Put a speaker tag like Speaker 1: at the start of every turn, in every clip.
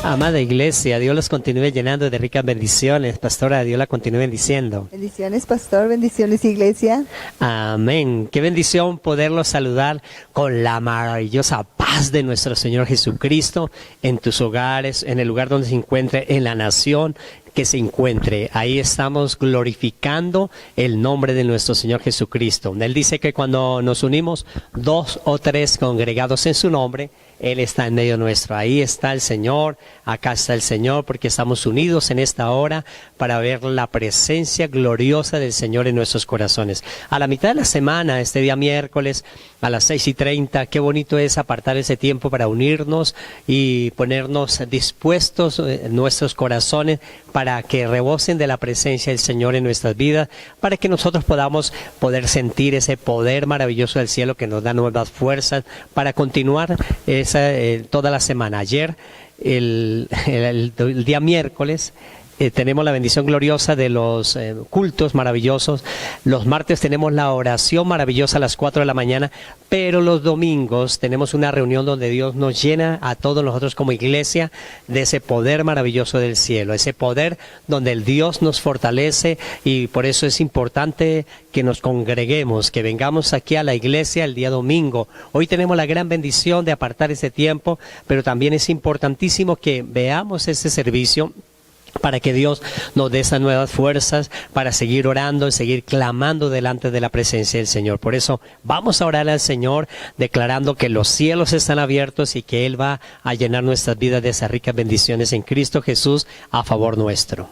Speaker 1: Amada iglesia, Dios los continúe llenando de ricas bendiciones. Pastora, Dios la continúe bendiciendo.
Speaker 2: Bendiciones, pastor. Bendiciones, iglesia.
Speaker 1: Amén. Qué bendición poderlos saludar con la maravillosa paz de nuestro Señor Jesucristo en tus hogares, en el lugar donde se encuentre, en la nación que se encuentre. Ahí estamos glorificando el nombre de nuestro Señor Jesucristo. Él dice que cuando nos unimos 2 o 3 congregados en su nombre, Él está en medio nuestro. Ahí está el Señor, acá está el Señor, porque estamos unidos en esta hora para ver la presencia gloriosa del Señor en nuestros corazones. A la mitad de la semana, este día miércoles, a las 6:30, qué bonito es apartar ese tiempo para unirnos y ponernos dispuestos en nuestros corazones para que rebosen de la presencia del Señor en nuestras vidas, para que nosotros poder sentir ese poder maravilloso del cielo que nos da nuevas fuerzas para continuar toda la semana. Ayer, el día miércoles, tenemos la bendición gloriosa de los cultos maravillosos. Los martes tenemos la oración maravillosa a las 4 de la mañana, pero los domingos tenemos una reunión donde Dios nos llena a todos nosotros como iglesia de ese poder maravilloso del cielo, ese poder donde el Dios nos fortalece, y por eso es importante que nos congreguemos, que vengamos aquí a la iglesia el día domingo. Hoy tenemos la gran bendición de apartar ese tiempo, pero también es importantísimo que veamos ese servicio para que Dios nos dé esas nuevas fuerzas para seguir orando y seguir clamando delante de la presencia del Señor. Por eso vamos a orar al Señor declarando que los cielos están abiertos y que Él va a llenar nuestras vidas de esas ricas bendiciones en Cristo Jesús a favor nuestro.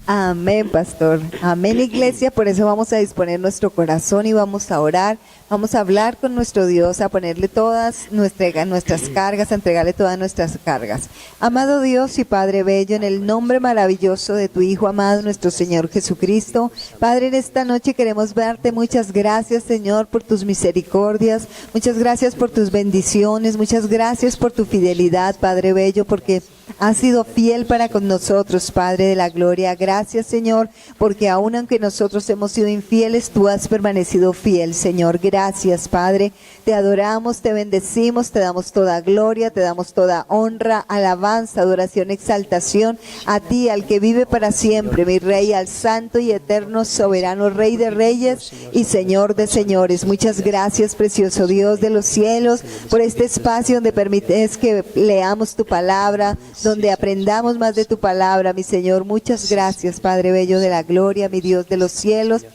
Speaker 2: Amén, pastor. Amén, iglesia. Por eso vamos a disponer nuestro corazón y vamos a orar. Vamos a hablar con nuestro Dios, a ponerle todas nuestras cargas, a entregarle todas nuestras cargas. Amado Dios y Padre bello, en el nombre maravilloso de tu Hijo amado, nuestro Señor Jesucristo, Padre, en esta noche queremos darte muchas gracias, Señor, por tus misericordias, muchas gracias por tus bendiciones, muchas gracias por tu fidelidad, Padre bello, porque has sido fiel para con nosotros, Padre de la gloria. Gracias, Señor, porque aun aunque nosotros hemos sido infieles, tú has permanecido fiel, Señor. Gracias, Padre. Te adoramos, te bendecimos, te damos toda gloria, te damos toda honra, alabanza, adoración, exaltación a ti, al que vive para siempre, mi Rey, al santo y eterno, soberano, Rey de reyes y Señor de señores. Muchas gracias, precioso Dios de los cielos, por este espacio donde permites que leamos tu palabra, donde aprendamos más de tu palabra, mi Señor. Muchas gracias, Padre bello de la gloria, mi Dios de los cielos.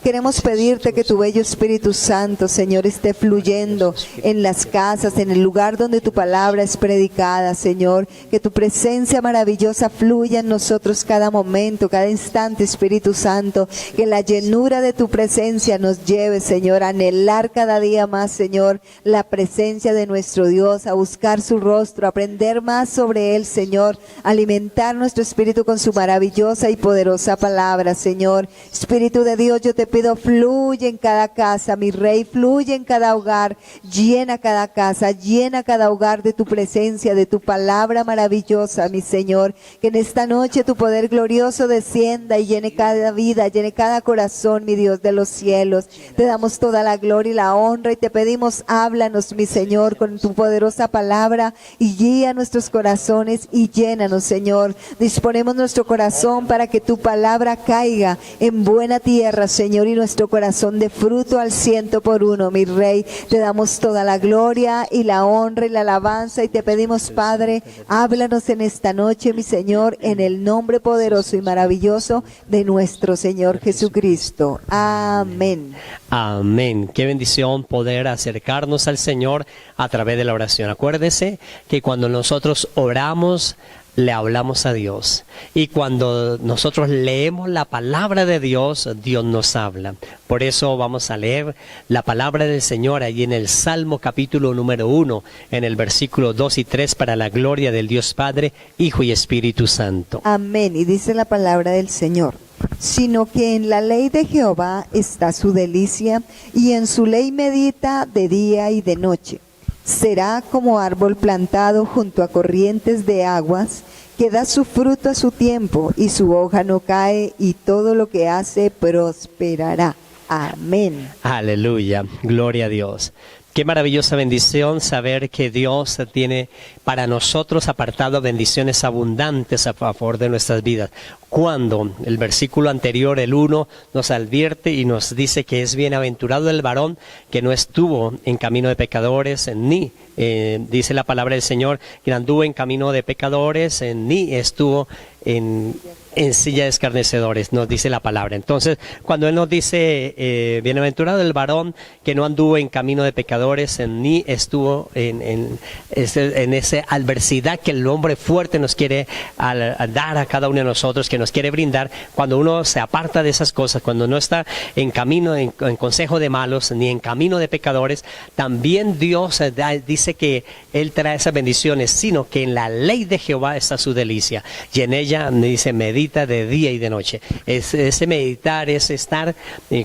Speaker 2: Queremos pedirte que tu bello Espíritu Santo, Señor, esté fluyendo en las casas, en el lugar donde tu palabra es predicada, Señor. Que tu presencia maravillosa fluya en nosotros cada momento, cada instante, Espíritu Santo. Que la llenura de tu presencia nos lleve, Señor, a anhelar cada día más, Señor, la presencia de nuestro Dios, a buscar su rostro, a aprender más sobre Él, Señor. Alimentar nuestro espíritu con su maravillosa y poderosa palabra, Señor. Espíritu de Dios, yo te pido, fluye en cada casa, mi Rey, fluye en cada hogar, llena cada casa, llena cada hogar de tu presencia, de tu palabra maravillosa, mi Señor. Que en esta noche tu poder glorioso descienda y llene cada vida, llene cada corazón, mi Dios de los cielos. Te damos toda la gloria y la honra y te pedimos, háblanos, mi Señor, con tu poderosa palabra y guía nuestros corazones y llénanos, Señor. Disponemos nuestro corazón para que tu palabra caiga en buena tierra, Señor, y nuestro corazón de fruto al 100%, mi Rey. Te damos toda la gloria y la honra y la alabanza y te pedimos, Padre, háblanos en esta noche, mi Señor, en el nombre poderoso y maravilloso de nuestro Señor Jesucristo. Amén.
Speaker 1: Amén. Qué bendición poder acercarnos al Señor a través de la oración. Acuérdese que cuando nosotros oramos, le hablamos a Dios, y cuando nosotros leemos la palabra de Dios, Dios nos habla. Por eso vamos a leer la palabra del Señor allí en el Salmo capítulo número 1, en el versículo 2 y 3, para la gloria del Dios Padre, Hijo y Espíritu Santo.
Speaker 2: Amén. Y dice la palabra del Señor: sino que en la ley de Jehová está su delicia, y en su ley medita de día y de noche. Será como árbol plantado junto a corrientes de aguas, que da su fruto a su tiempo, y su hoja no cae, y todo lo que hace prosperará. Amén.
Speaker 1: Aleluya, gloria a Dios. Qué maravillosa bendición saber que Dios tiene para nosotros apartado bendiciones abundantes a favor de nuestras vidas. Cuando el versículo anterior, el 1, nos advierte y nos dice que es bienaventurado el varón que no estuvo en camino de pecadores, ni, dice la palabra del Señor, que anduvo en camino de pecadores, ni estuvo en silla de escarnecedores, nos dice la palabra. Entonces, cuando Él nos dice, bienaventurado el varón que no anduvo en camino de pecadores, ni estuvo en esa adversidad que el hombre fuerte nos quiere dar a cada uno de nosotros, que nos quiere brindar, cuando uno se aparta de esas cosas, cuando no está en camino, en consejo de malos, ni en camino de pecadores, también Dios dice que Él trae esas bendiciones, sino que en la ley de Jehová está su delicia, y en ella, dice, medita de día y de noche. Ese meditar es estar,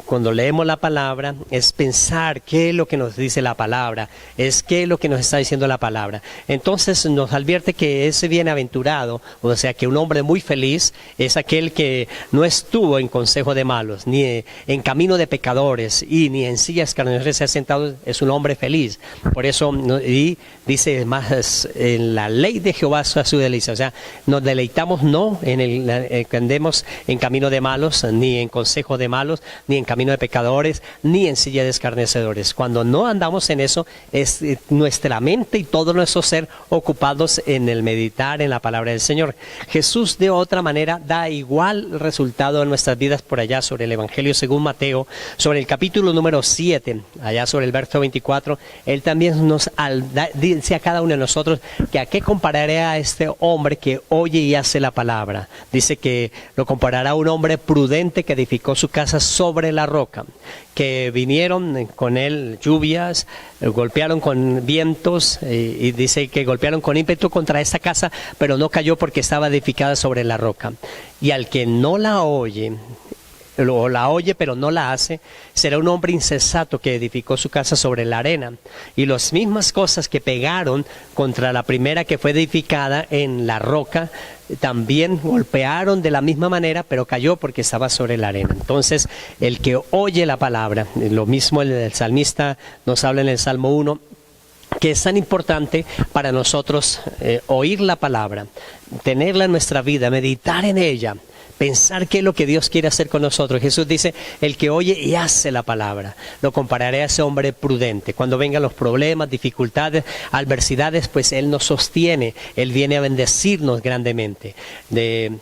Speaker 1: cuando leemos la palabra, es pensar qué es lo que nos dice la palabra, es qué es lo que nos está diciendo la palabra. Entonces nos advierte que ese bienaventurado, o sea, que un hombre muy feliz, es aquel que no estuvo en consejo de malos, ni en camino de pecadores, y ni en sillas escarnecedores se ha sentado, es un hombre feliz. Por eso, y dice más, en la ley de Jehová es su delicia, o sea, nos deleitamos no en que andemos en camino de malos, ni en consejo de malos, ni en camino de pecadores, ni en silla de escarnecedores. Cuando no andamos en eso, es nuestra mente y todo nuestro ser ocupados en el meditar en la palabra del Señor. Jesús de otra manera da igual resultado en nuestras vidas por allá sobre el Evangelio según Mateo, sobre el capítulo número 7, allá sobre el verso 24, Él también nos dice a cada uno de nosotros que a qué compararé a este hombre que oye y hace la palabra. Dice que lo comparará a un hombre prudente que edificó su casa sobre la roca, que vinieron con él lluvias, golpearon con vientos, y dice que golpearon con ímpetu contra esta casa, pero no cayó porque estaba edificada sobre la roca. Y al que no la oye, o la oye pero no la hace, será un hombre insensato que edificó su casa sobre la arena. Y las mismas cosas que pegaron contra la primera que fue edificada en la roca, también golpearon de la misma manera, pero cayó porque estaba sobre la arena. Entonces, el que oye la palabra, lo mismo el salmista nos habla en el Salmo 1, que es tan importante para nosotros oír la palabra, tenerla en nuestra vida, meditar en ella, pensar qué es lo que Dios quiere hacer con nosotros. Jesús dice, el que oye y hace la palabra, lo compararé a ese hombre prudente. Cuando vengan los problemas, dificultades, adversidades, pues Él nos sostiene, Él viene a bendecirnos grandemente.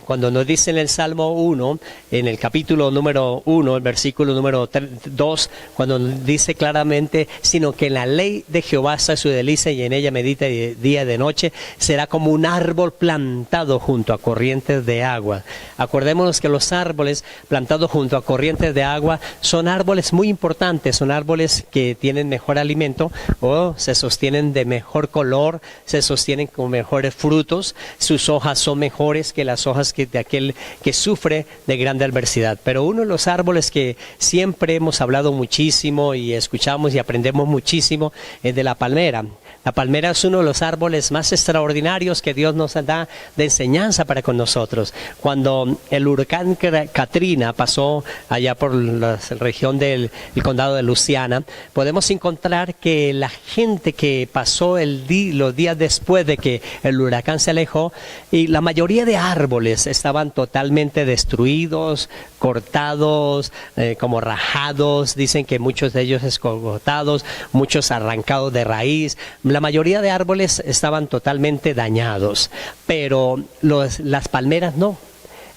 Speaker 1: Cuando nos dice en el Salmo 1, en el capítulo número 1, el versículo número 2, cuando dice claramente, sino que en la ley de Jehová está su delicia y en ella medita de día y de noche, será como un árbol plantado junto a corrientes de agua. Acordémonos que los árboles plantados junto a corrientes de agua son árboles muy importantes, son árboles que tienen mejor alimento o se sostienen de mejor color, se sostienen con mejores frutos, sus hojas son mejores que las hojas de aquel que sufre de grande adversidad. Pero uno de los árboles que siempre hemos hablado muchísimo y escuchamos y aprendemos muchísimo es de la palmera. La palmera es uno de los árboles más extraordinarios que Dios nos da de enseñanza para con nosotros. Cuando el huracán Katrina pasó allá por la región del condado de Luisiana, podemos encontrar que la gente que pasó los días después de que el huracán se alejó, y la mayoría de árboles estaban totalmente destruidos, cortados, como rajados, dicen que muchos de ellos escogotados, muchos arrancados de raíz. La mayoría de árboles estaban totalmente dañados, pero las palmeras no.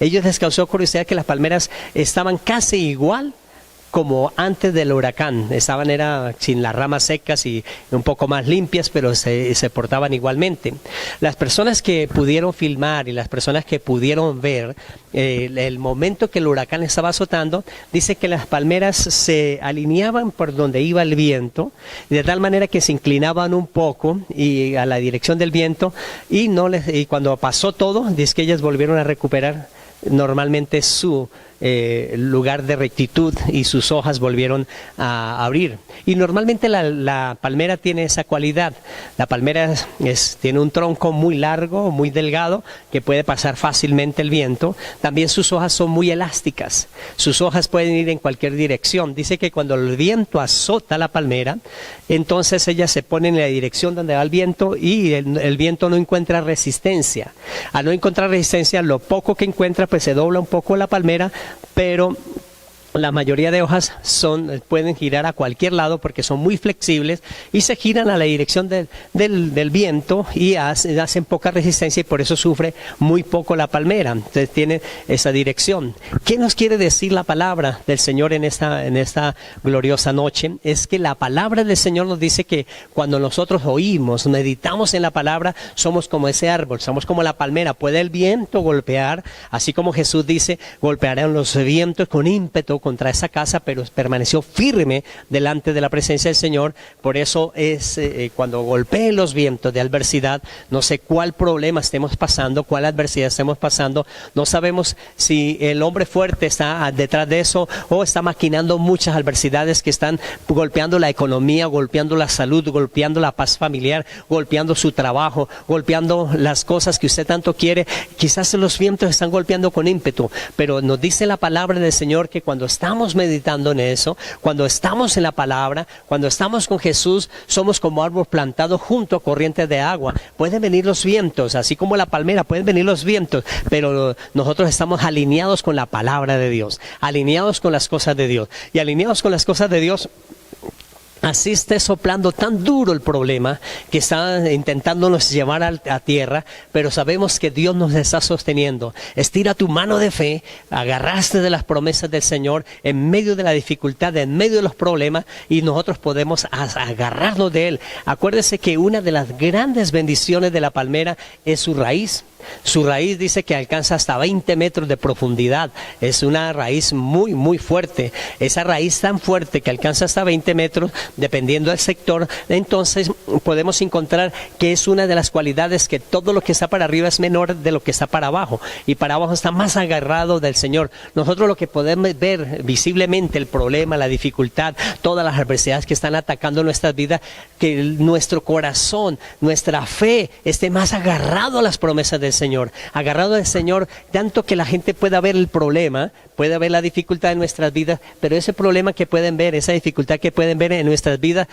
Speaker 1: Ellos les causó curiosidad que las palmeras estaban casi igual como antes del huracán. Era sin las ramas secas y un poco más limpias, pero se portaban igualmente. Las personas que pudieron filmar y las personas que pudieron ver el momento que el huracán estaba azotando, dice que las palmeras se alineaban por donde iba el viento, de tal manera que se inclinaban un poco y a la dirección del viento, y cuando pasó todo, dice que ellas volvieron a recuperar normalmente su lugar de rectitud y sus hojas volvieron a abrir. Y normalmente la palmera tiene esa cualidad. La palmera tiene un tronco muy largo, muy delgado, que puede pasar fácilmente el viento. También sus hojas son muy elásticas. Sus hojas pueden ir en cualquier dirección. Dice que cuando el viento azota la palmera, entonces ella se pone en la dirección donde va el viento y el viento no encuentra resistencia. Al no encontrar resistencia, lo poco que encuentra, pues se dobla un poco la palmera, pero la mayoría de hojas pueden girar a cualquier lado porque son muy flexibles y se giran a la dirección del viento y hacen poca resistencia y por eso sufre muy poco la palmera. Entonces tiene esa dirección. ¿Qué nos quiere decir la palabra del Señor en esta gloriosa noche? Es que la palabra del Señor nos dice que cuando nosotros oímos, meditamos en la palabra, somos como ese árbol, somos como la palmera. Puede el viento golpear, así como Jesús dice, golpearán los vientos con ímpetu contra esa casa, pero permaneció firme delante de la presencia del Señor. Por eso es cuando golpeen los vientos de adversidad, no sé cuál problema estemos pasando, cuál adversidad estemos pasando, no sabemos si el hombre fuerte está detrás de eso o está maquinando muchas adversidades que están golpeando la economía, golpeando la salud, golpeando la paz familiar, golpeando su trabajo, golpeando las cosas que usted tanto quiere. Quizás los vientos están golpeando con ímpetu, pero nos dice la palabra del Señor que cuando estamos meditando en eso, cuando estamos en la palabra, cuando estamos con Jesús, somos como árbol plantado junto a corrientes de agua. Pueden venir los vientos, así como la palmera, pueden venir los vientos, pero nosotros estamos alineados con la palabra de Dios, alineados con las cosas de Dios. Y alineados con las cosas de Dios, así esté soplando tan duro el problema que está intentándonos llevar a tierra, pero sabemos que Dios nos está sosteniendo. Estira tu mano de fe, agarraste de las promesas del Señor en medio de la dificultad, en medio de los problemas, y nosotros podemos agarrarnos de Él. Acuérdese que una de las grandes bendiciones de la palmera es su raíz. Su raíz dice que alcanza hasta 20 metros de profundidad. Es una raíz muy, muy fuerte. Esa raíz tan fuerte que alcanza hasta 20 metros, dependiendo del sector, entonces podemos encontrar que es una de las cualidades que todo lo que está para arriba es menor de lo que está para abajo. Y para abajo está más agarrado del Señor. Nosotros lo que podemos ver visiblemente, el problema, la dificultad, todas las adversidades que están atacando nuestras vidas, que nuestro corazón, nuestra fe esté más agarrado a las promesas del Señor, agarrado al Señor, tanto que la gente pueda ver el problema, puede ver la dificultad en nuestras vidas, pero ese problema que pueden ver, esa dificultad que pueden ver en nuestras vidas,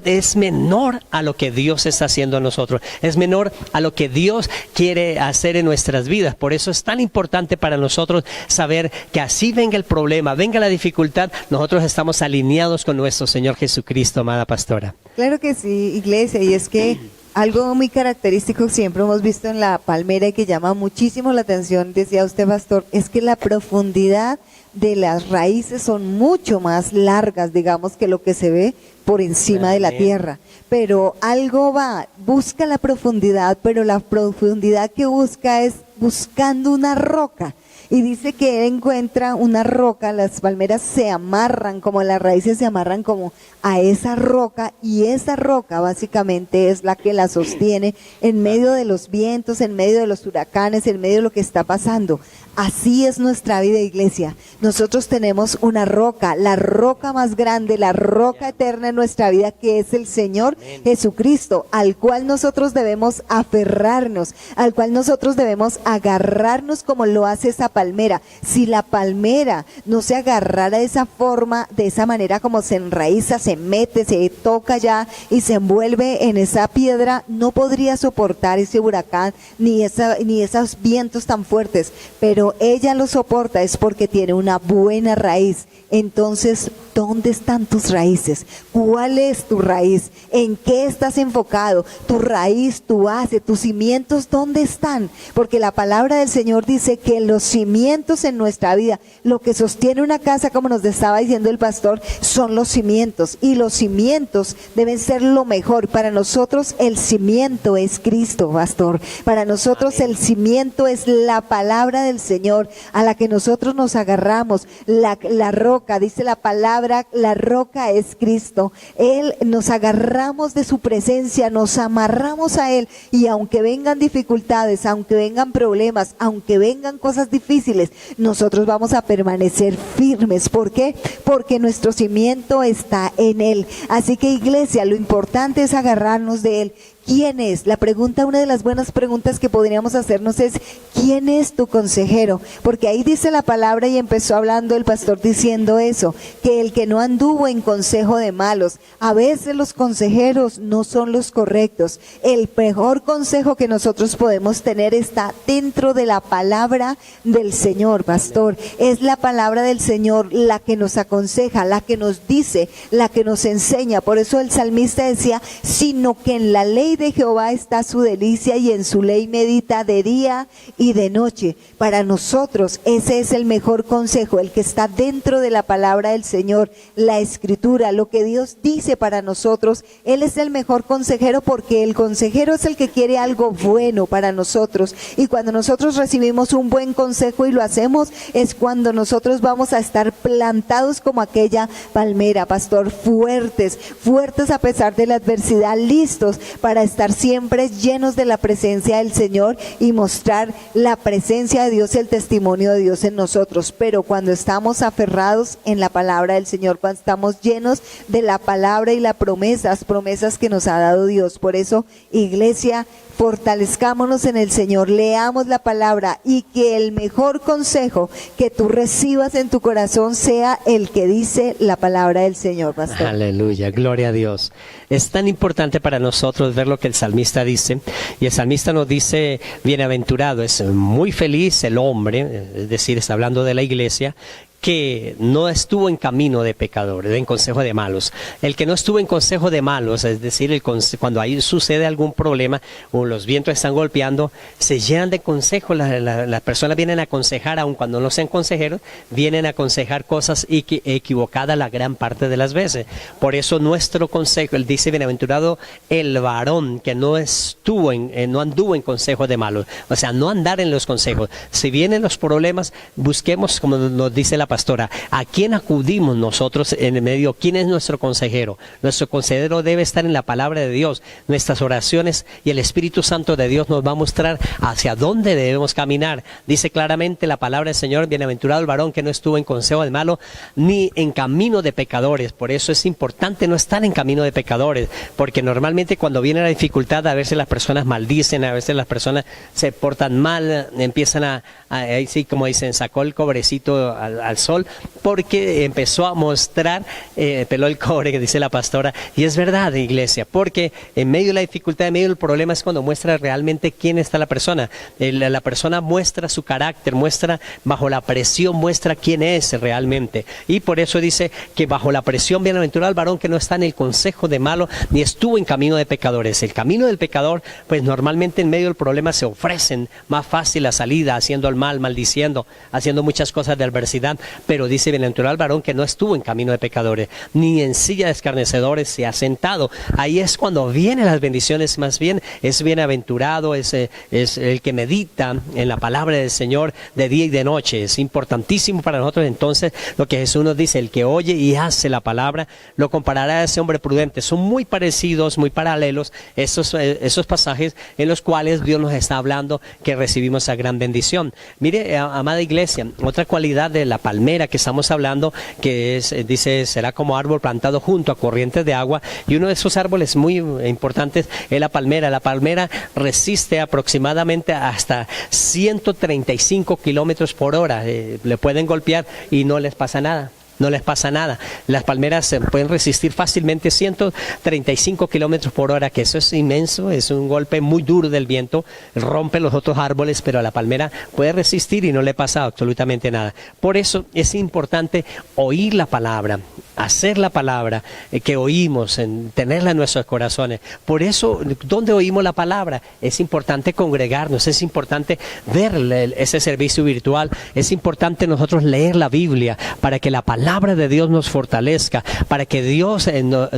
Speaker 1: es menor a lo que Dios está haciendo en nosotros, es menor a lo que Dios quiere hacer en nuestras vidas. Por eso es tan importante para nosotros saber que así venga el problema, venga la dificultad, nosotros estamos alineados con nuestro Señor Jesucristo, amada pastora.
Speaker 2: Claro que sí, iglesia, y es que algo muy característico que siempre hemos visto en la palmera y que llama muchísimo la atención, decía usted, pastor, es que la profundidad de las raíces son mucho más largas, digamos, que lo que se ve por encima de la tierra. Pero algo busca la profundidad, pero la profundidad que busca es buscando una roca. Y dice que él encuentra una roca, las palmeras se amarran, como las raíces se amarran como a esa roca, y esa roca básicamente es la que la sostiene en medio de los vientos, en medio de los huracanes, en medio de lo que está pasando. Así es nuestra vida, iglesia. Nosotros tenemos una roca, la roca más grande, la roca eterna en nuestra vida, que es el Señor Jesucristo, al cual nosotros debemos aferrarnos, al cual nosotros debemos agarrarnos como lo hace esa palmera. Si la palmera no se agarrara de esa forma, de esa manera como se enraiza, se mete, se toca ya y se envuelve en esa piedra, no podría soportar ese huracán ni esos vientos tan fuertes. Pero ella lo soporta es porque tiene una buena raíz. Entonces, ¿dónde están tus raíces? ¿Cuál es tu raíz? ¿En qué estás enfocado? Tu raíz, tu base, tus cimientos, ¿dónde están? Porque la palabra del Señor dice que los cimientos en nuestra vida, lo que sostiene una casa, como nos estaba diciendo el pastor, son los cimientos. Y los cimientos deben ser lo mejor. Para nosotros el cimiento es Cristo, pastor. Para nosotros el cimiento es la palabra del Señor, a la que nosotros nos agarramos. La roca, dice la palabra palabra, la roca es Cristo. Él, nos agarramos de su presencia, nos amarramos a Él, y aunque vengan dificultades, aunque vengan problemas, aunque vengan cosas difíciles, nosotros vamos a permanecer firmes. ¿Por qué? Porque nuestro cimiento está en Él. Así que, iglesia, lo importante es agarrarnos de Él. ¿Quién es? La pregunta, una de las buenas preguntas que podríamos hacernos es, ¿quién es tu consejero? Porque ahí dice la palabra, y empezó hablando el pastor diciendo eso, que el que no anduvo en consejo de malos. A veces los consejeros no son los correctos. El mejor consejo que nosotros podemos tener está dentro de la palabra del Señor, pastor. Es la palabra del Señor la que nos aconseja, la que nos dice, la que nos enseña. Por eso el salmista decía, sino que en la ley de Jehová está su delicia, y en su ley medita de día y de noche. Para nosotros ese es el mejor consejo, el que está dentro de la palabra del Señor, la Escritura, lo que Dios dice para nosotros. Él es el mejor consejero, porque el consejero es el que quiere algo bueno para nosotros, y cuando nosotros recibimos un buen consejo y lo hacemos, es cuando nosotros vamos a estar plantados como aquella palmera, pastor, fuertes a pesar de la adversidad, listos para estar siempre llenos de la presencia del Señor y mostrar la presencia de Dios y el testimonio de Dios en nosotros. Pero cuando estamos aferrados en la palabra del Señor, cuando estamos llenos de la palabra y las promesas que nos ha dado Dios. Por eso, iglesia, fortalezcámonos en el Señor, leamos la palabra, y que el mejor consejo que tú recibas en tu corazón sea el que dice la palabra del Señor, pastor.
Speaker 1: Aleluya, gloria a Dios. Es tan importante para nosotros ver lo que el salmista dice, y el salmista nos dice, bienaventurado, es muy feliz el hombre, es decir, está hablando de la iglesia, que no estuvo en camino de pecadores, en consejo de malos. El que no estuvo en consejo de malos, es decir, cuando ahí sucede algún problema o los vientos están golpeando, se llenan de consejo. Las personas vienen a aconsejar, aun cuando no sean consejeros, vienen a aconsejar cosas equivocadas la gran parte de las veces. Por eso nuestro consejo, él dice, bienaventurado el varón que no anduvo en consejo de malos. O sea, no andar en los consejos. Si vienen los problemas, busquemos, como nos dice la pastora, ¿a quién acudimos nosotros en el medio? ¿Quién es nuestro consejero? Nuestro consejero debe estar en la palabra de Dios, nuestras oraciones, y el Espíritu Santo de Dios nos va a mostrar hacia dónde debemos caminar. Dice claramente la palabra del Señor, bienaventurado el varón que no estuvo en consejo de malo, ni en camino de pecadores. Por eso es importante no estar en camino de pecadores, porque normalmente cuando viene la dificultad, a veces las personas maldicen, a veces las personas se portan mal, empiezan ahí sí, como dicen, sacó el cobrecito al sol, porque empezó a mostrar, peló el cobre, que dice la pastora, y es verdad, iglesia, porque en medio de la dificultad, en medio del problema, es cuando muestra realmente quién está la persona. La persona muestra su carácter, muestra bajo la presión, muestra quién es realmente, y por eso dice que bajo la presión, bienaventurado el varón que no está en el consejo de malo, ni estuvo en camino de pecadores. El camino del pecador, pues normalmente en medio del problema se ofrecen más fácil la salida, haciendo el mal, maldiciendo, haciendo muchas cosas de adversidad. Pero dice, bienaventurado el varón que no estuvo en camino de pecadores, ni en silla de escarnecedores se ha sentado. Ahí es cuando vienen las bendiciones. Más bien es bienaventurado, es el que medita en la palabra del Señor de día y de noche. Es importantísimo para nosotros entonces lo que Jesús nos dice: el que oye y hace la palabra, lo comparará a ese hombre prudente. Son muy parecidos, muy paralelos esos pasajes en los cuales Dios nos está hablando que recibimos esa gran bendición. Mire, amada iglesia, otra cualidad de la palmera que estamos hablando, que dice, será como árbol plantado junto a corrientes de agua, y uno de esos árboles muy importantes es la palmera. La palmera resiste aproximadamente hasta 135 kilómetros por hora. Le pueden golpear y no les pasa nada. No les pasa nada. Las palmeras pueden resistir fácilmente 135 kilómetros por hora, que eso es inmenso, es un golpe muy duro del viento, rompe los otros árboles, pero la palmera puede resistir y no le pasa absolutamente nada. Por eso es importante oír la palabra, hacer la palabra que oímos, tenerla en nuestros corazones. Por eso, ¿dónde oímos la palabra? Es importante congregarnos, es importante ver ese servicio virtual, es importante nosotros leer la Biblia para que la palabra palabra de Dios nos fortalezca, para que Dios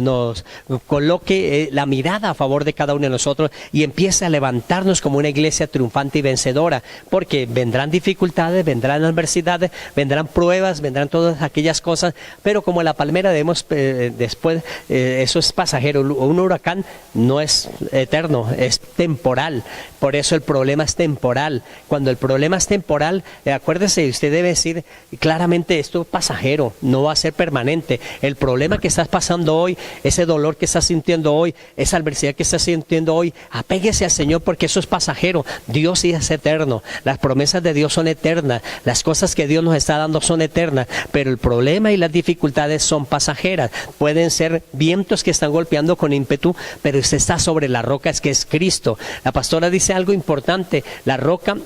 Speaker 1: nos coloque la mirada a favor de cada uno de nosotros y empiece a levantarnos como una iglesia triunfante y vencedora, porque vendrán dificultades, vendrán adversidades, vendrán pruebas, vendrán todas aquellas cosas, pero como la palmera debemos después, eso es pasajero. Un huracán no es eterno, es temporal, por eso el problema es temporal. Cuando el problema es temporal, acuérdese, usted debe decir claramente, esto es pasajero, no va a ser permanente. El problema que estás pasando hoy, ese dolor que estás sintiendo hoy, esa adversidad que estás sintiendo hoy, apéguese al Señor, porque eso es pasajero. Dios sí es eterno, las promesas de Dios son eternas, las cosas que Dios nos está dando son eternas, pero el problema y las dificultades son pasajeras. Pueden ser vientos que están golpeando con ímpetu, pero usted está sobre la roca, es que es Cristo. La pastora dice algo importante, la roca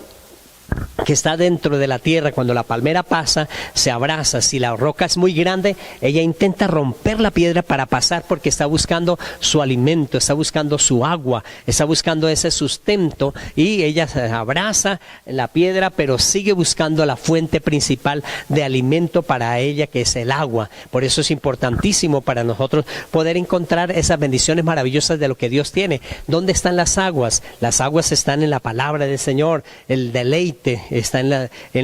Speaker 1: que está dentro de la tierra, cuando la palmera pasa, se abraza. Si la roca es muy grande, ella intenta romper la piedra para pasar, porque está buscando su alimento, está buscando su agua, está buscando ese sustento, y ella se abraza la piedra, pero sigue buscando la fuente principal de alimento para ella, que es el agua. Por eso es importantísimo para nosotros poder encontrar esas bendiciones maravillosas de lo que Dios tiene. ¿Dónde están las aguas? Las aguas están en la palabra del Señor. El deleite está en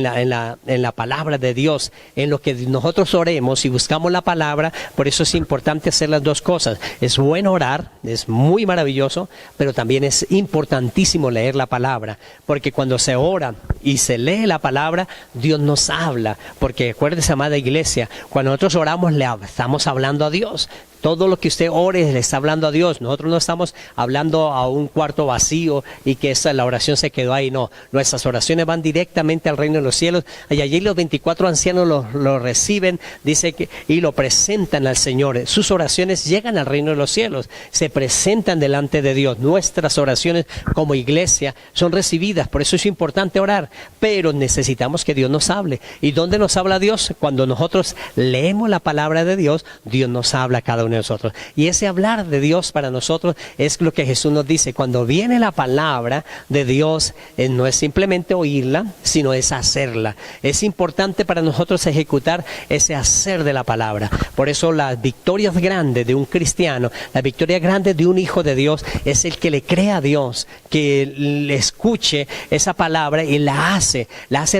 Speaker 1: la palabra de Dios, en lo que nosotros oremos y buscamos la palabra. Por eso es importante hacer las dos cosas. Es bueno orar, es muy maravilloso, pero también es importantísimo leer la palabra, porque cuando se ora y se lee la palabra, Dios nos habla. Porque acuérdese, amada iglesia, cuando nosotros oramos, le estamos hablando a Dios. Todo lo que usted ore le está hablando a Dios. Nosotros no estamos hablando a un cuarto vacío y que la oración se quedó ahí. No, nuestras oraciones van directamente al reino de los cielos. Y allí los 24 ancianos lo reciben, dice que, y lo presentan al Señor. Sus oraciones llegan al reino de los cielos, se presentan delante de Dios. Nuestras oraciones como iglesia son recibidas. Por eso es importante orar, pero necesitamos que Dios nos hable. ¿Y dónde nos habla Dios? Cuando nosotros leemos la palabra de Dios, Dios nos habla a cada uno de nosotros. Y ese hablar de Dios para nosotros es lo que Jesús nos dice. Cuando viene la palabra de Dios, no es simplemente oírla, sino es hacerla. Es importante para nosotros ejecutar ese hacer de la palabra. Por eso las victorias grandes de un cristiano, la victoria grande de un hijo de Dios, es el que le cree a Dios, que le escuche esa palabra y la hace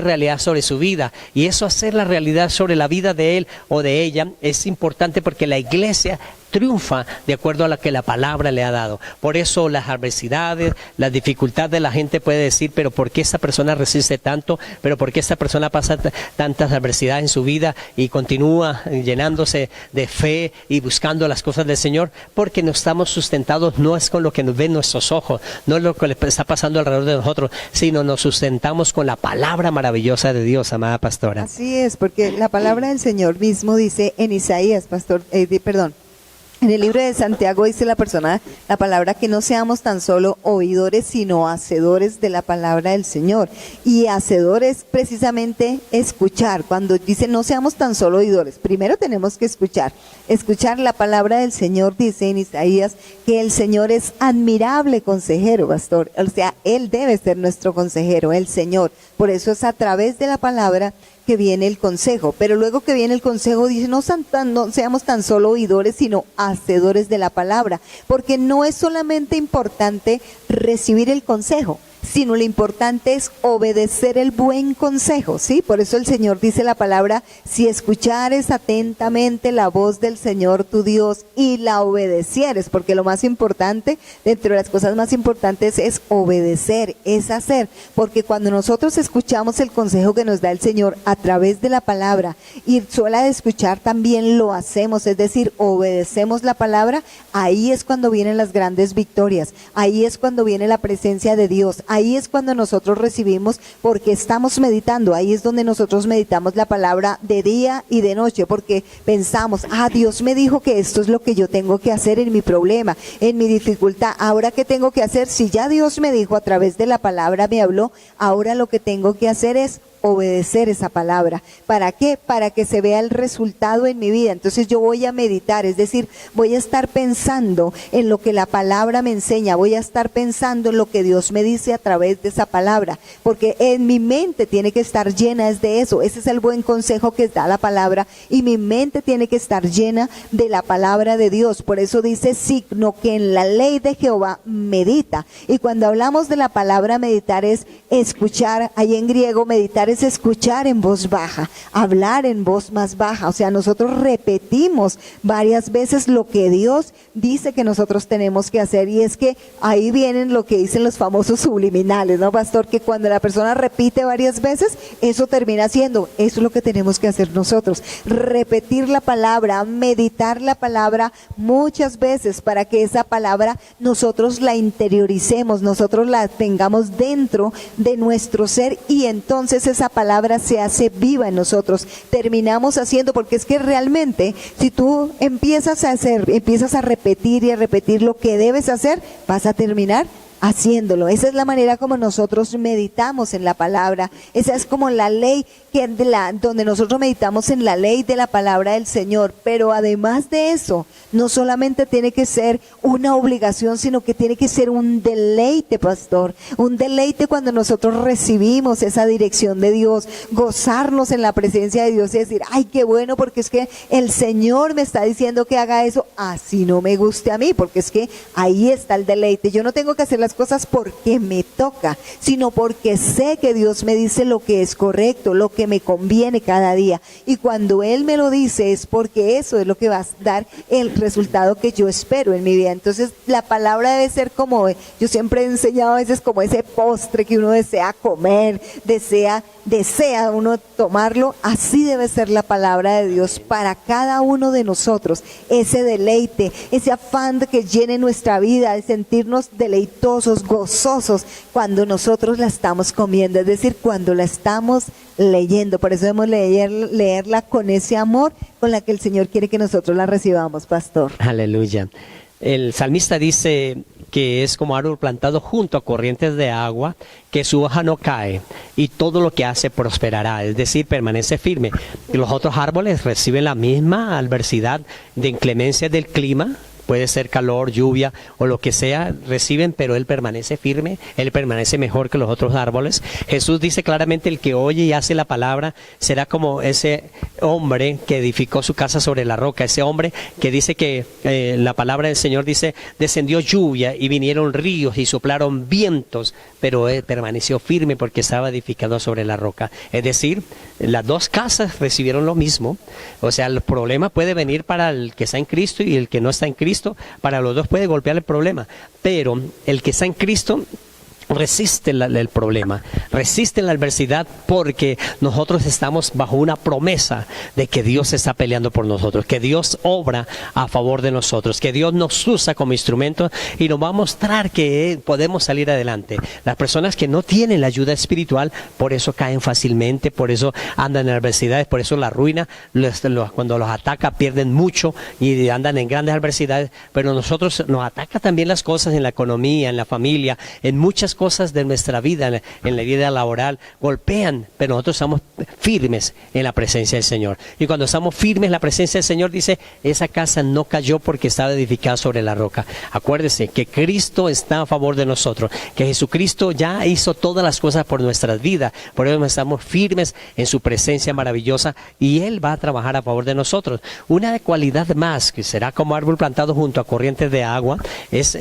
Speaker 1: realidad sobre su vida. Y eso, hacer la realidad sobre la vida de él o de ella, es importante, porque la iglesia triunfa de acuerdo a lo que la palabra le ha dado. Por eso las adversidades, las dificultades, la gente puede decir, pero ¿por qué esta persona resiste tanto? ¿Pero por qué esta persona pasa tantas adversidades en su vida y continúa llenándose de fe y buscando las cosas del Señor? Porque no estamos sustentados, no es con lo que nos ven nuestros ojos, no es lo que le está pasando alrededor de nosotros, sino nos sustentamos con la palabra maravillosa de Dios, amada pastora.
Speaker 2: Así es, porque la palabra del Señor mismo dice en Isaías, en el libro de Santiago dice la palabra, que no seamos tan solo oidores, sino hacedores de la palabra del Señor. Y hacedores, precisamente, escuchar. Cuando dice no seamos tan solo oidores, primero tenemos que escuchar. Escuchar la palabra del Señor. Dice en Isaías que el Señor es admirable consejero, pastor. O sea, Él debe ser nuestro consejero, el Señor. Por eso es a través de la palabra que viene el consejo. Pero luego que viene el consejo, dice no seamos tan solo oidores, sino hacedores de la palabra, porque no es solamente importante recibir el consejo, sino lo importante es obedecer el buen consejo, ¿sí? Por eso el Señor dice la palabra, si escuchares atentamente la voz del Señor tu Dios y la obedecieres, porque lo más importante, dentro de las cosas más importantes, es obedecer, es hacer, porque cuando nosotros escuchamos el consejo que nos da el Señor a través de la palabra, y sola de escuchar también lo hacemos, es decir, obedecemos la palabra, ahí es cuando vienen las grandes victorias, ahí es cuando viene la presencia de Dios, ahí es cuando nosotros recibimos, porque estamos meditando, ahí es donde nosotros meditamos la palabra de día y de noche, porque pensamos, Dios me dijo que esto es lo que yo tengo que hacer en mi problema, en mi dificultad, ahora ¿qué tengo que hacer? Si ya Dios me dijo a través de la palabra, me habló, ahora lo que tengo que hacer es obedecer esa palabra. ¿Para qué? Para que se vea el resultado en mi vida. Entonces yo voy a meditar, es decir, voy a estar pensando en lo que la palabra me enseña, voy a estar pensando en lo que Dios me dice a través de esa palabra, porque en mi mente tiene que estar llena de eso. Ese es el buen consejo que da la palabra, y mi mente tiene que estar llena de la palabra de Dios. Por eso dice, sino que en la ley de Jehová medita. Y cuando hablamos de la palabra meditar es escuchar, ahí en griego meditar es escuchar en voz baja, hablar en voz más baja. O sea, nosotros repetimos varias veces lo que Dios dice que nosotros tenemos que hacer, y es que ahí vienen lo que dicen los famosos subliminales, ¿no, pastor? Que cuando la persona repite varias veces, eso termina siendo, eso es lo que tenemos que hacer nosotros, repetir la palabra, meditar la palabra muchas veces para que esa palabra nosotros la interioricemos, nosotros la tengamos dentro de nuestro ser, y entonces esa palabra se hace viva en nosotros. Terminamos haciendo, porque es que realmente si tú empiezas a repetir y a repetir lo que debes hacer, vas a terminar haciéndolo. Esa es la manera como nosotros meditamos en la palabra. Esa es como la ley donde nosotros meditamos en la ley de la palabra del Señor. Pero además de eso, no solamente tiene que ser una obligación, sino que tiene que ser un deleite, pastor. Un deleite cuando nosotros recibimos esa dirección de Dios, gozarnos en la presencia de Dios y decir, ay, qué bueno, porque es que el Señor me está diciendo que haga eso, así no me guste a mí, porque es que ahí está el deleite. Yo no tengo que hacer las cosas porque me toca, sino porque sé que Dios me dice lo que es correcto, lo que me conviene cada día, y cuando Él me lo dice es porque eso es lo que va a dar el resultado que yo espero en mi vida. Entonces la palabra debe ser como, yo siempre he enseñado a veces, como ese postre que uno desea comer, desea uno tomarlo. Así debe ser la palabra de Dios para cada uno de nosotros, ese deleite, ese afán de que llene nuestra vida, de sentirnos deleitosos, gozosos cuando nosotros la estamos comiendo, es decir, cuando la estamos leyendo. Por eso debemos leerla con ese amor con la que el Señor quiere que nosotros la recibamos, pastor.
Speaker 1: Aleluya. El salmista dice que es como árbol plantado junto a corrientes de agua, que su hoja no cae y todo lo que hace prosperará, es decir, permanece firme. Y los otros árboles reciben la misma adversidad de inclemencia del clima, puede ser calor, lluvia o lo que sea, reciben, pero él permanece firme, él permanece mejor que los otros árboles. Jesús dice claramente, el que oye y hace la palabra será como ese hombre que edificó su casa sobre la roca, ese hombre que dice que la palabra del Señor dice, descendió lluvia y vinieron ríos y soplaron vientos, pero él permaneció firme porque estaba edificado sobre la roca. Es decir, las dos casas recibieron lo mismo. O sea, el problema puede venir para el que está en Cristo y el que no está en Cristo. Para los dos puede golpear el problema, pero el que está en Cristo resiste el problema, resiste la adversidad, porque nosotros estamos bajo una promesa de que Dios está peleando por nosotros, que Dios obra a favor de nosotros, que Dios nos usa como instrumento y nos va a mostrar que podemos salir adelante. Las personas que no tienen la ayuda espiritual, por eso caen fácilmente, por eso andan en adversidades, por eso la ruina, cuando los ataca pierden mucho y andan en grandes adversidades. Pero nosotros nos ataca también las cosas en la economía, en la familia, en muchas cosas de nuestra vida, en la vida laboral, golpean, pero nosotros estamos firmes en la presencia del Señor. Y cuando estamos firmes en la presencia del Señor, dice, esa casa no cayó porque estaba edificada sobre la roca. Acuérdese que Cristo está a favor de nosotros, que Jesucristo ya hizo todas las cosas por nuestras vidas, por eso estamos firmes en su presencia maravillosa y Él va a trabajar a favor de nosotros. Una cualidad más, que será como árbol plantado junto a corrientes de agua, es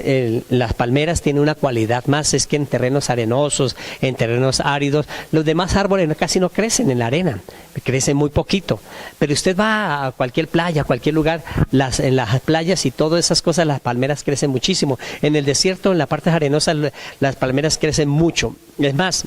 Speaker 1: las palmeras tienen una cualidad más, es que en terrenos arenosos, en terrenos áridos, los demás árboles casi no crecen en la arena, crecen muy poquito. Pero usted va a cualquier playa, a cualquier lugar, en las playas y todas esas cosas, las palmeras crecen muchísimo. En el desierto, en las partes arenosas, las palmeras crecen mucho. Es más,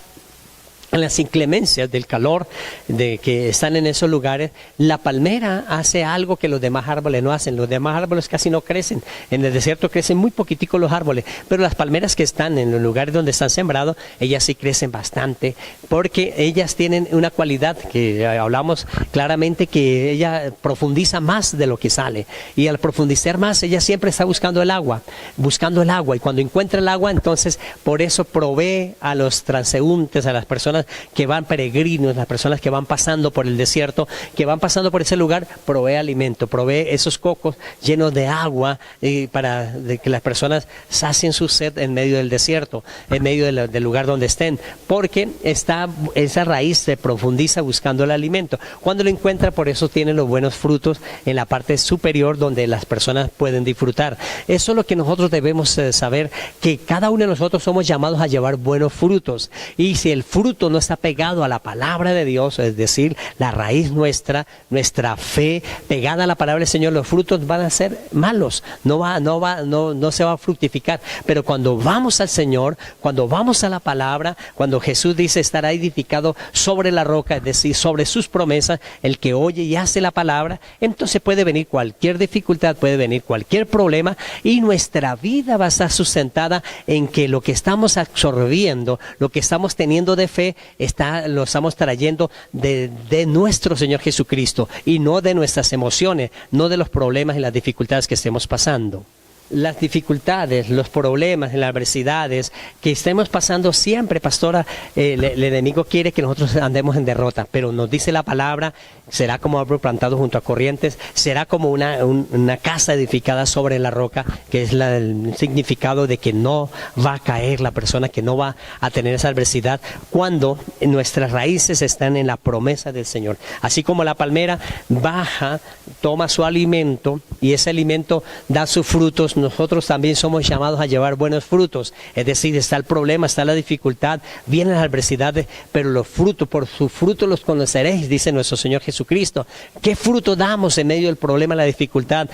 Speaker 1: en las inclemencias del calor de que están en esos lugares, la palmera hace algo que los demás árboles no hacen. Los demás árboles casi no crecen. En el desierto crecen muy poquitico los árboles, pero las palmeras que están en los lugares donde están sembrados, ellas sí crecen bastante, porque ellas tienen una cualidad que hablamos claramente, que ella profundiza más de lo que sale, y al profundizar más, ella siempre está buscando el agua, y cuando encuentra el agua, entonces por eso provee a los transeúntes, a las personas que van peregrinos, las personas que van pasando por el desierto, que van pasando por ese lugar, provee alimento, provee esos cocos llenos de agua para que las personas sacien su sed en medio del desierto, en medio del lugar donde estén, porque esa raíz se profundiza buscando el alimento. Cuando lo encuentra, por eso tiene los buenos frutos en la parte superior donde las personas pueden disfrutar. Eso es lo que nosotros debemos saber, que cada uno de nosotros somos llamados a llevar buenos frutos, y si el fruto no está pegado a la palabra de Dios, es decir, la raíz nuestra fe pegada a la palabra del Señor, los frutos van a ser malos, no se va a fructificar. Pero cuando vamos al Señor, cuando vamos a la palabra, cuando Jesús dice estará edificado sobre la roca, es decir, sobre sus promesas, el que oye y hace la palabra, entonces puede venir cualquier dificultad, puede venir cualquier problema, y nuestra vida va a estar sustentada en que lo que estamos absorbiendo, lo que estamos teniendo de fe, lo estamos trayendo de nuestro Señor Jesucristo, y no de nuestras emociones, no de los problemas y las dificultades que estemos pasando. Las dificultades, los problemas, las adversidades que estemos pasando siempre, pastora, el enemigo quiere que nosotros andemos en derrota, pero nos dice la palabra, será como árbol plantado junto a corrientes, será como una casa edificada sobre la roca, que es el significado de que no va a caer la persona, que no va a tener esa adversidad, cuando nuestras raíces están en la promesa del Señor. Así como la palmera baja, toma su alimento, y ese alimento da sus frutos, nosotros también somos llamados a llevar buenos frutos. Es decir, está el problema, está la dificultad, vienen las adversidades, pero los frutos, por sus frutos los conoceréis, dice nuestro Señor Jesucristo. ¿Qué fruto damos en medio del problema, la dificultad?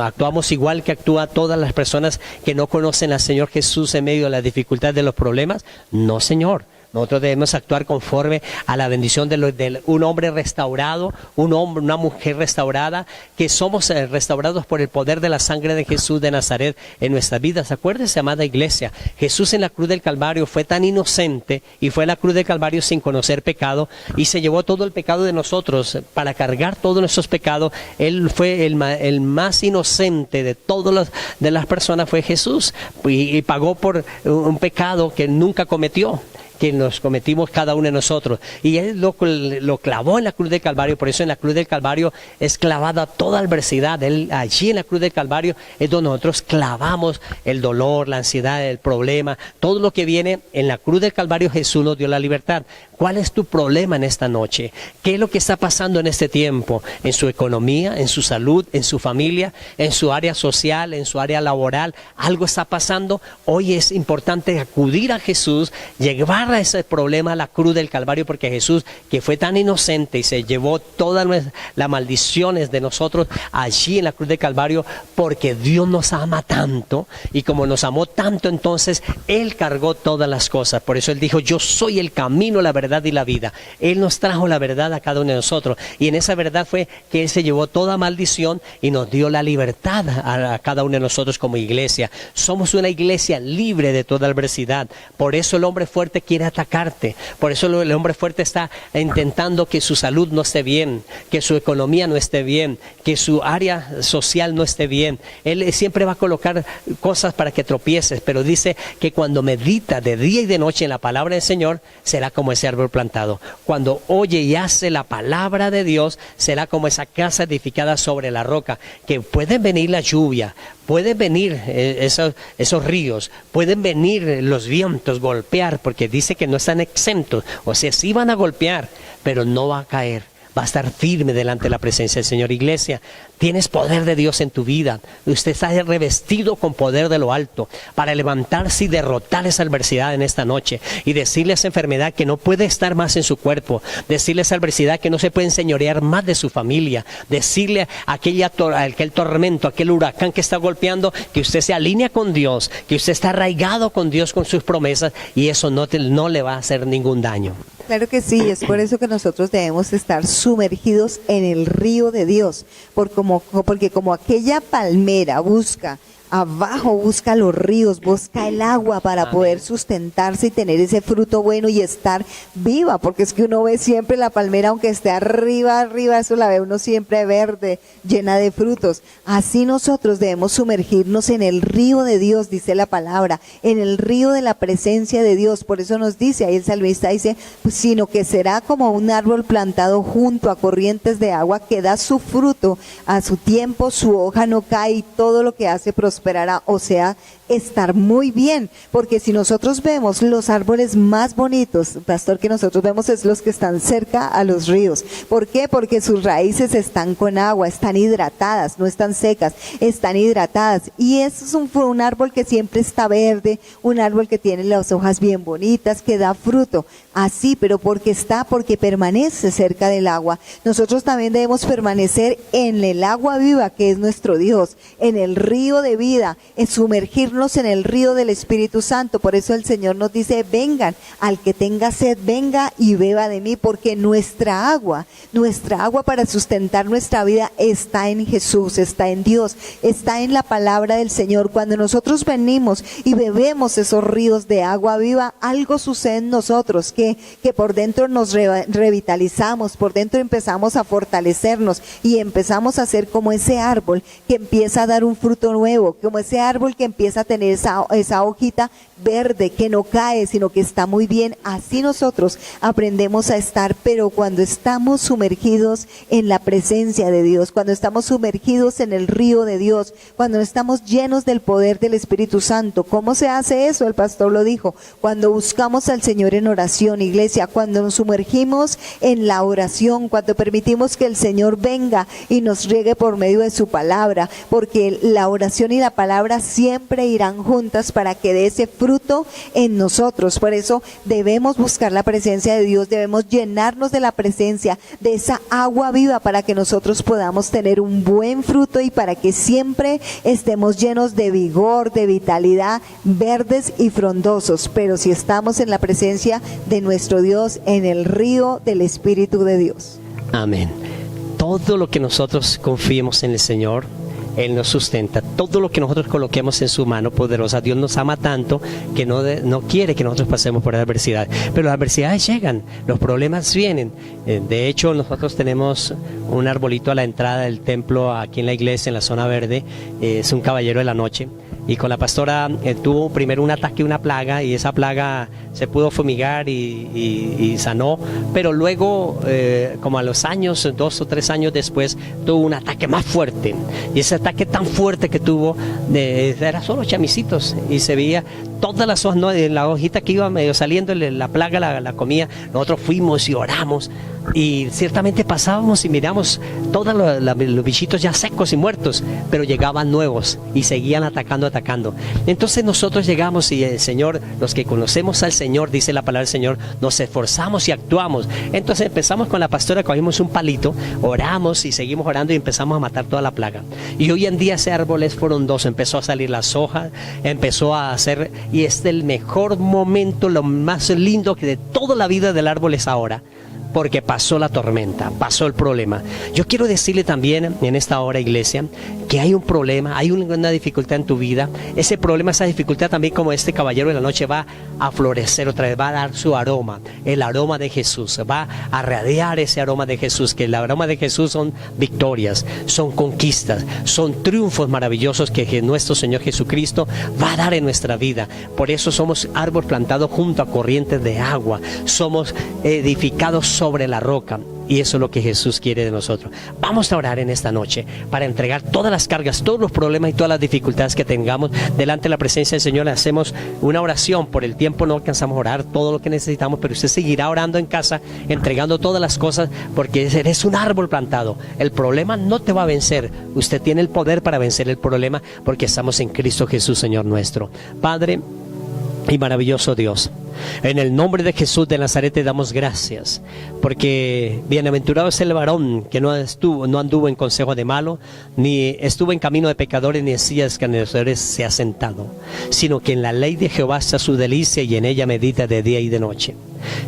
Speaker 1: ¿Actuamos igual que actúan todas las personas que no conocen al Señor Jesús en medio de la dificultad, de los problemas? No, Señor. Nosotros debemos actuar conforme a la bendición de un hombre restaurado, una mujer restaurada, que somos restaurados por el poder de la sangre de Jesús de Nazaret en nuestras vidas. Acuérdense, amada iglesia, Jesús en la cruz del Calvario fue tan inocente, y fue a la cruz del Calvario sin conocer pecado, y se llevó todo el pecado de nosotros para cargar todos nuestros pecados. Él fue el más inocente de todas las personas, fue Jesús, y pagó por un pecado que nunca cometió, que nos cometimos cada uno de nosotros, y Él lo clavó en la cruz del Calvario. Por eso en la cruz del Calvario es clavada toda adversidad. Allí en la cruz del Calvario es donde nosotros clavamos el dolor, la ansiedad, el problema, todo lo que viene. En la cruz del Calvario Jesús nos dio la libertad. ¿Cuál es tu problema en esta noche? ¿Qué es lo que está pasando en este tiempo? En su economía, en su salud, en su familia, en su área social, en su área laboral. ¿Algo está pasando? Hoy es importante acudir a Jesús, llevar a ese problema a la cruz del Calvario, porque Jesús, que fue tan inocente y se llevó todas las maldiciones de nosotros allí en la cruz del Calvario, porque Dios nos ama tanto, y como nos amó tanto, entonces Él cargó todas las cosas. Por eso Él dijo: yo soy el camino, la verdad y la vida. Él nos trajo la verdad a cada uno de nosotros, y en esa verdad fue que Él se llevó toda maldición y nos dio la libertad a cada uno de nosotros como iglesia. Somos una iglesia libre de toda adversidad. Por eso el hombre fuerte quiere atacarte, por eso el hombre fuerte está intentando que su salud no esté bien, que su economía no esté bien, que su área social no esté bien. Él siempre va a colocar cosas para que tropieces, pero dice que cuando medita de día y de noche en la palabra del Señor, será como ese árbol plantado. Cuando oye y hace la palabra de Dios, será como esa casa edificada sobre la roca, que puede venir la lluvia, pueden venir esos ríos, pueden venir los vientos, golpear, porque dice que no están exentos. O sea, sí van a golpear, pero no va a caer. Va a estar firme delante de la presencia del Señor. Iglesia, tienes poder de Dios en tu vida. Usted está revestido con poder de lo alto para levantarse y derrotar esa adversidad en esta noche, y decirle a esa enfermedad que no puede estar más en su cuerpo, decirle a esa adversidad que no se puede enseñorear más de su familia, decirle a aquel tormento, aquel huracán que está golpeando, que usted se alinea con Dios, que usted está arraigado con Dios, con sus promesas, y eso no le va a hacer ningún daño.
Speaker 2: Claro que sí, es por eso que nosotros debemos estar sumergidos en el río de Dios, porque como aquella palmera busca abajo busca los ríos, busca el agua para poder sustentarse y tener ese fruto bueno y estar viva, porque es que uno ve siempre la palmera, aunque esté arriba, eso la ve uno siempre verde, llena de frutos. Así nosotros debemos sumergirnos en el río de Dios, dice la palabra, en el río de la presencia de Dios. Por eso nos dice, ahí el salmista dice, pues, sino que será como un árbol plantado junto a corrientes de agua que da su fruto a su tiempo, su hoja no cae y todo lo que hace prosperará. O sea, estar muy bien, porque si nosotros vemos los árboles más bonitos, pastor, que nosotros vemos es los que están cerca a los ríos. ¿Por qué? Porque sus raíces están con agua, están hidratadas, no están secas, están hidratadas, y eso es un árbol que siempre está verde, un árbol que tiene las hojas bien bonitas, que da fruto, así, pero porque permanece cerca del agua. Nosotros también debemos permanecer en el agua viva, que es nuestro Dios, en el río de vida, en sumergirnos en el río del Espíritu Santo. Por eso el Señor nos dice, vengan, al que tenga sed, venga y beba de mí, porque nuestra agua para sustentar nuestra vida está en Jesús, está en Dios, está en la palabra del Señor. Cuando nosotros venimos y bebemos esos ríos de agua viva, algo sucede en nosotros, que por dentro nos revitalizamos, por dentro empezamos a fortalecernos y empezamos a ser como ese árbol que empieza a dar un fruto nuevo, como ese árbol que empieza a tener esa hojita verde que no cae, sino que está muy bien. Así nosotros aprendemos a estar, pero cuando estamos sumergidos en la presencia de Dios, cuando estamos sumergidos en el río de Dios, cuando estamos llenos del poder del Espíritu Santo. ¿Cómo se hace eso? El pastor lo dijo, cuando buscamos al Señor en oración, iglesia, cuando nos sumergimos en la oración, cuando permitimos que el Señor venga y nos riegue por medio de su palabra, porque la oración y la palabra siempre irán juntas para que dé ese fruto en nosotros. Por eso debemos buscar la presencia de Dios, debemos llenarnos de la presencia, de esa agua viva, para que nosotros podamos tener un buen fruto y para que siempre estemos llenos de vigor, de vitalidad, verdes y frondosos. Pero si estamos en la presencia de nuestro Dios, en el río del Espíritu de Dios.
Speaker 1: Amén. Todo lo que nosotros confiemos en el Señor, Él nos sustenta. Todo lo que nosotros coloquemos en su mano poderosa, Dios nos ama tanto que no quiere que nosotros pasemos por adversidad. Pero las adversidades llegan, los problemas vienen. De hecho, nosotros tenemos un arbolito a la entrada del templo, aquí en la iglesia, en la zona verde. Es un caballero de la noche. Y con la pastora tuvo primero un ataque, una plaga, y esa plaga se pudo fumigar y sanó, pero luego, como a los años, 2 o 3 años después, tuvo un ataque más fuerte, y ese ataque tan fuerte que tuvo, era solo chamicitos, y se veía todas las hojas, ¿no? La hojita que iba medio saliendo, la plaga la comía. Nosotros fuimos y oramos, y ciertamente pasábamos y miramos todos los bichitos ya secos y muertos, pero llegaban nuevos y seguían atacando. Entonces nosotros llegamos y el Señor, los que conocemos al Señor, dice la palabra del Señor, nos esforzamos y actuamos. Entonces empezamos con la pastora, cogimos un palito, oramos y seguimos orando y empezamos a matar toda la plaga. Y hoy en día ese árbol es frondoso, empezó a salir las hojas, empezó a hacer, y es el mejor momento, lo más lindo que de toda la vida del árbol es ahora, porque pasó la tormenta, pasó el problema. Yo quiero decirle también en esta hora, iglesia, que hay un problema, hay una dificultad en tu vida. Ese problema, esa dificultad también, como este caballero de la noche, va a florecer otra vez, va a dar su aroma, el aroma de Jesús, va a radiar ese aroma de Jesús, que el aroma de Jesús son victorias, son conquistas, son triunfos maravillosos que nuestro Señor Jesucristo va a dar en nuestra vida. Por eso somos árbol plantado junto a corrientes de agua, somos edificados sobre la roca, y eso es lo que Jesús quiere de nosotros. Vamos a orar en esta noche para entregar todas las cargas, todos los problemas y todas las dificultades que tengamos delante de la presencia del Señor. Hacemos una oración. Por el tiempo no alcanzamos a orar todo lo que necesitamos, pero usted seguirá orando en casa, entregando todas las cosas, porque eres un árbol plantado. El problema no te va a vencer. Usted tiene el poder para vencer el problema, porque estamos en Cristo Jesús, Señor nuestro. Padre y maravilloso Dios, en el nombre de Jesús de Nazaret te damos gracias, porque bienaventurado es el varón que no anduvo en consejo de malo, ni estuvo en camino de pecadores, ni en silla de escarnecedores se ha sentado, sino que en la ley de Jehová está su delicia, y en ella medita de día y de noche.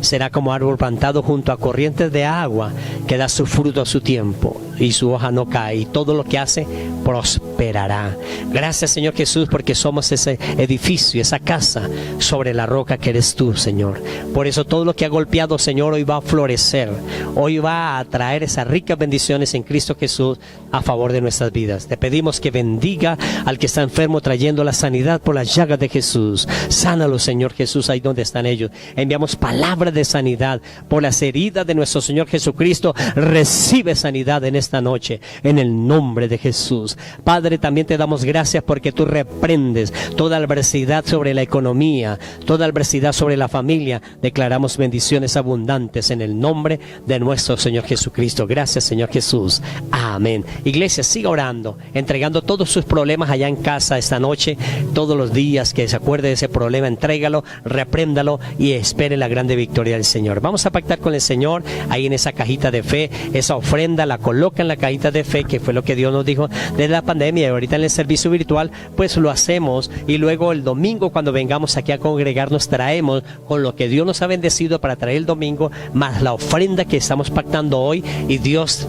Speaker 1: Será como árbol plantado junto a corrientes de agua, que da su fruto a su tiempo y su hoja no cae, y todo lo que hace prosperará. Gracias, Señor Jesús, porque somos ese edificio, esa casa sobre la roca que eres tú, Señor. Por eso todo lo que ha golpeado, Señor, hoy va a florecer. Hoy va a traer esas ricas bendiciones en Cristo Jesús a favor de nuestras vidas. Te pedimos que bendiga al que está enfermo, trayendo la sanidad por las llagas de Jesús. Sánalo, Señor Jesús, ahí donde están ellos. Enviamos palabras de sanidad por las heridas de nuestro Señor Jesucristo. Recibe sanidad en esta noche, en el nombre de Jesús. Padre, también te damos gracias porque tú reprendes toda adversidad sobre la economía, toda adversidad sobre la familia. Declaramos bendiciones abundantes en el nombre de nuestro Señor Jesucristo. Gracias, Señor Jesús. Amén. Iglesia, siga orando, entregando todos sus problemas allá en casa esta noche, todos los días que se acuerde de ese problema, entrégalo, repréndalo y espere la grande victoria del Señor. Vamos a pactar con el Señor ahí en esa cajita de fe. Esa ofrenda la coloca en la cajita de fe, que fue lo que Dios nos dijo desde la pandemia, y ahorita en el servicio virtual pues lo hacemos, y luego el domingo cuando vengamos aquí a congregarnos traemos con lo que Dios nos ha bendecido para traer el domingo, más la ofrenda que estamos pactando hoy, y Dios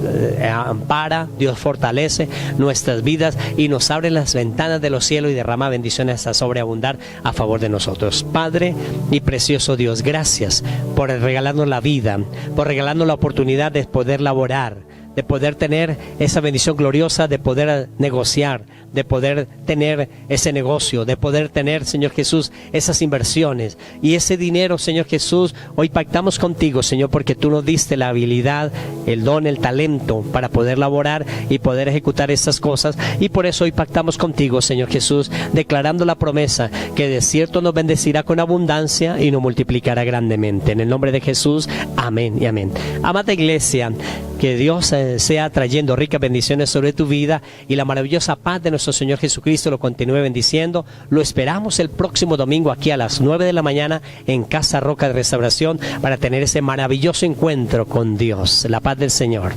Speaker 1: ampara, Dios fortalece nuestras vidas y nos abre las ventanas de los cielos y derrama bendiciones a sobreabundar a favor de nosotros. Padre y precioso Dios, gracias por regalarnos la vida, por regalarnos la oportunidad de poder laborar, de poder tener esa bendición gloriosa, de poder negociar, de poder tener ese negocio, de poder tener, Señor Jesús, esas inversiones y ese dinero, Señor Jesús. Hoy pactamos contigo, Señor, porque tú nos diste la habilidad, el don, el talento para poder laborar y poder ejecutar estas cosas, y por eso hoy pactamos contigo, Señor Jesús, declarando la promesa que de cierto nos bendecirá con abundancia y nos multiplicará grandemente. En el nombre de Jesús, amén y amén. Amada iglesia, que Dios sea trayendo ricas bendiciones sobre tu vida, y la maravillosa paz de nuestro Señor Jesucristo lo continúe bendiciendo. Lo esperamos el próximo domingo aquí a las 9 de la mañana en Casa Roca de Restauración para tener ese maravilloso encuentro con Dios. La paz del Señor.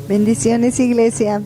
Speaker 2: Bendiciones, iglesia.